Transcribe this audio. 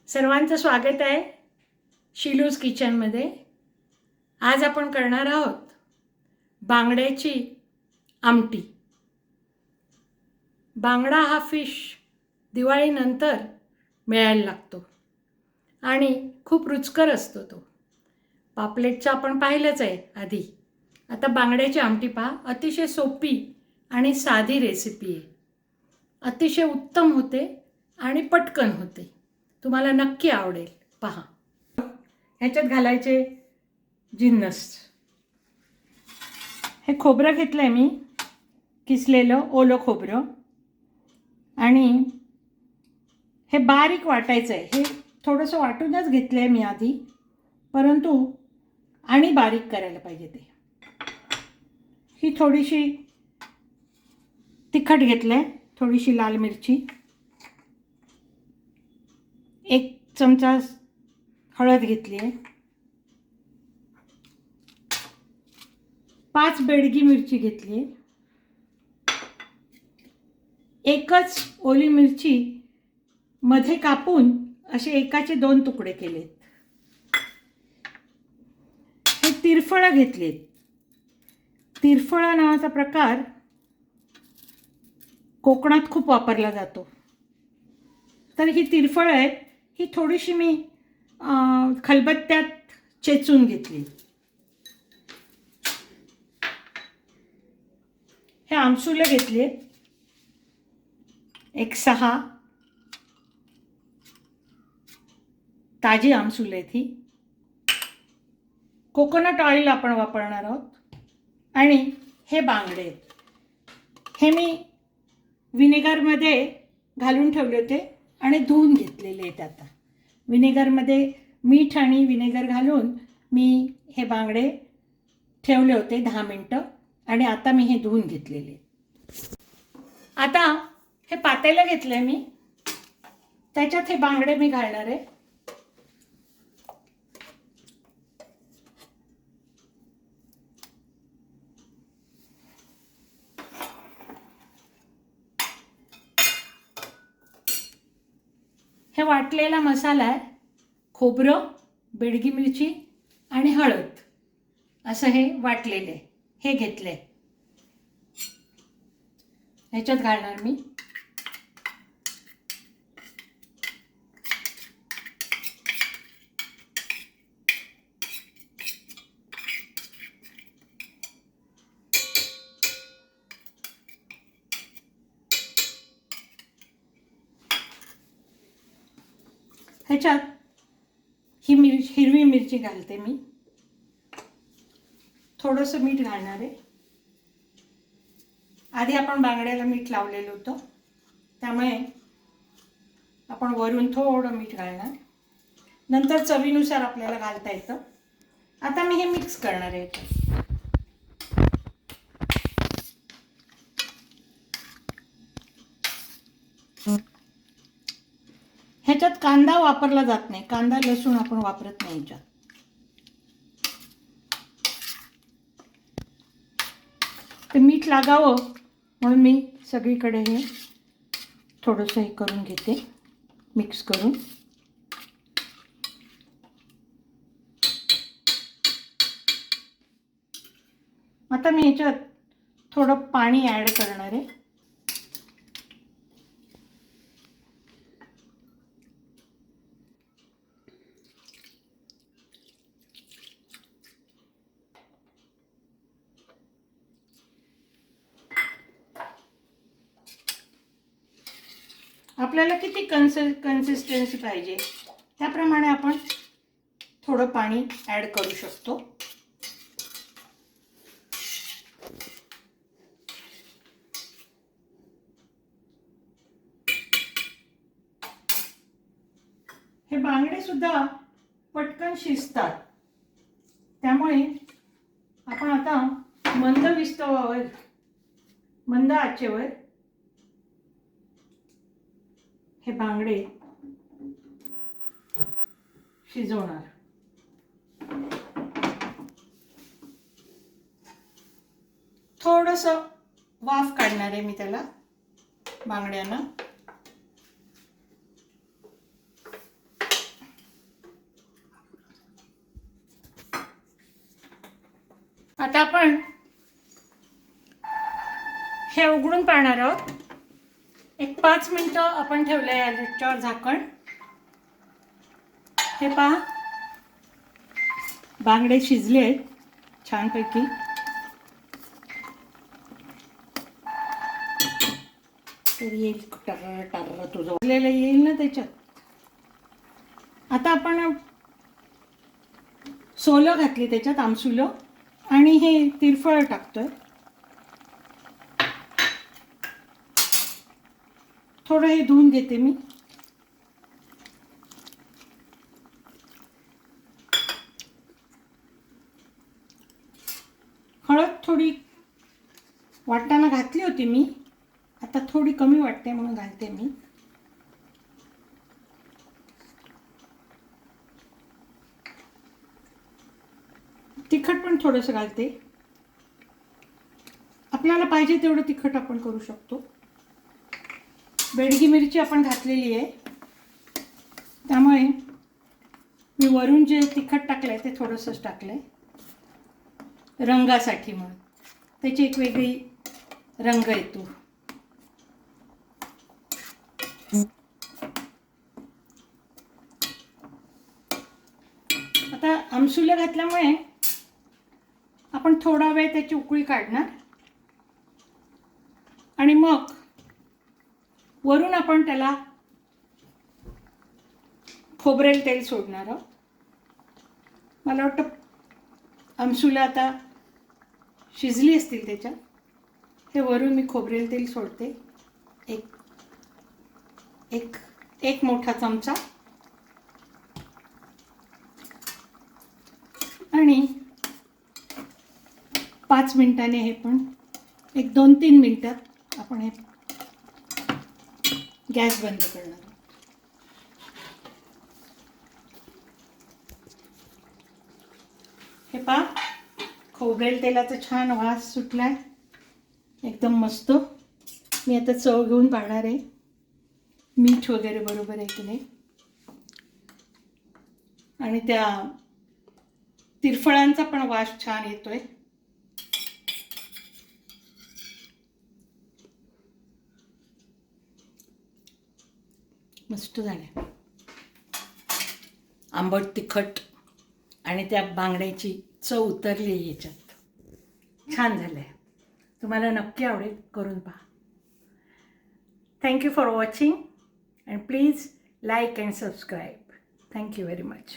सर्वांचं स्वागत आहे शिलूज किचनमध्ये। आज आपण करणार आहोत बांगड्याची आमटी। बांगडा हा फिश दिवाळीनंतर मिळायला लागतो आणि खूप रुचकर असतो तो। पापलेटचं आपण पाहिलंच आहे आधी। आता बांगड्याची आमटी पहा, अतिशय सोपी आणि साधी रेसिपी आहे। अतिशय उत्तम होते आणि पटकन होते, तुम्हाला नक्की आवडेल। पहा, ह्याच्यात घालायचे जिन्नस। हे खोबरं घेतलंय मी, किसलेलं ओलं खोबरं, आणि हे बारीक वाटायचं आहे। हे थोडंसं वाटूनच घेतलंय मी आधी, परंतु आणि बारीक करायला पाहिजे ते। ही थोडीशी तिखट घेतलंय, थोडीशी लाल मिरची, 1 चमचा हळद घेतली आहे, 5 बेडगी मिरची घेतली आहे, एकच ओली मिरची मध्ये कापून असे एकाचे 2 तुकडे केलेत। हे तिरफळं घेतलेत। तिरफळा नावाचा प्रकार कोकणात खूप वापरला जातो। तर ही तिरफळं आहेत, ही थोडीशी मी खलबत्त्यात चेचून घेतली। हे आमसुले घेतले, 6 ताजी आमसुले आहेत। ही कोकोनट ऑइल आपण वापरणार आहोत। आणि हे बांगडे आहेत, हे मी व्हिनेगरमध्ये घालून ठेवले होते आणि धुवून घेतलेले आहेत। आता व्हिनेगरमध्ये मीठ आणि व्हिनेगर घालून मी हे बांगडे ठेवले होते 10 मिनटं, आणि आता मी हे धुवून घेतलेले। आता हे पातेलं घेतलंय मी, त्याच्यात हे बांगडे मी घालणार आहे। हे वाटलेला मसाला आहे, खोबरं, बेडगी मिरची आणि हळद, असं हे वाटलेले हे घेतले। ह्याच्यात घालणार मी। ह्याच्यात ही हिरवी मिरची घालते मी, थोडंसं मीठ घालणार आहे। आधी आपण बांगड्याला मीठ लावलेलं होतं, त्यामुळे आपण वरून थोडं मीठ घालणार, नंतर चवीनुसार आपल्याला घालता येतं। आता मी हे मिक्स करणार आहे। ह्याच्यात कांदा वापरला जात नाही, कांदा लसूण आपण वापरत नाही ह्याच्यात। ते मीठ लागावं म्हणून मी सगळीकडे हे थोडंसं हे करून घेते, मिक्स करून। आता मी ह्याच्यात थोडं पाणी ॲड करणार आहे। आपल्याला किती कन्सिस्टन्सी पाहिजे त्याप्रमाणे आपण थोडं पाणी ॲड करू शकतो। हे बांगडे सुद्धा पटकन शिजतात, त्यामुळे आपण आता मंद आचेवर हे बांगडे शिजवणार। थोडंसं वाफ काढणार आहे मी त्याला बांगड्यांना। आता आपण हे उघडून पाहणार आहोत. एक 5 मिनिटं आपण ठेवलं आहे याच्यावर झाकण. हे पहा, बांगडे शिजले आहेत छानपैकी. तर येईल टर तुझं वाजलेलं येईल ना त्याच्यात. आता आपण सोलं घातली त्याच्यात, आमसुलं, आणि हे तिरफळ टाकतोय. थोडं हे धुवून घेते मी. हळद थोडी वाटताना घातली होती मी, आता थोडी कमी वाटते म्हणून घालते मी. तिखट पण थोडंसं घालते. आपल्याला पाहिजे तेवढं तिखट आपण करू शकतो. बेडगी मिरची आपण घातलेली आहे, त्यामुळे मी वरून जे तिखट टाकलं आहे ते थोडंसंच टाकलं आहे रंगासाठी, म्हणून त्याची एक वेगळी रंग येतो. आता आमसुलं घातल्यामुळे आपण थोडा वेळ त्याची उकळी काढणार आणि मग वरून आपण त्याला खोबरेल तेल सोडणार आहोत. मला वाटतं आमसुलं आता शिजली असतील त्याच्यात. हे वरून मी खोबरेल तेल सोडते, एक एक एक मोठा चमचा. आणि 5 मिनिटांनी हे पण एक 2-3 मिनिटात आपण हे गॅस बंद करणार. हे पहा, खोबरेल तेलाचा छान वास सुटलाय, एकदम मस्त. मी आता चव घेऊन पाहणार आहे, मीठ वगैरे बरोबर आहे की नाही. आणि त्या तिरफळांचा पण वास छान येतोय. मस्त झालंय, आंबट तिखट आणि त्या बांगड्याची चव उतरली याच्यात. छान झालंय, तुम्हाला नक्की आवडेल, करून पहा. Thank you for watching and please like and subscribe. Thank you very much.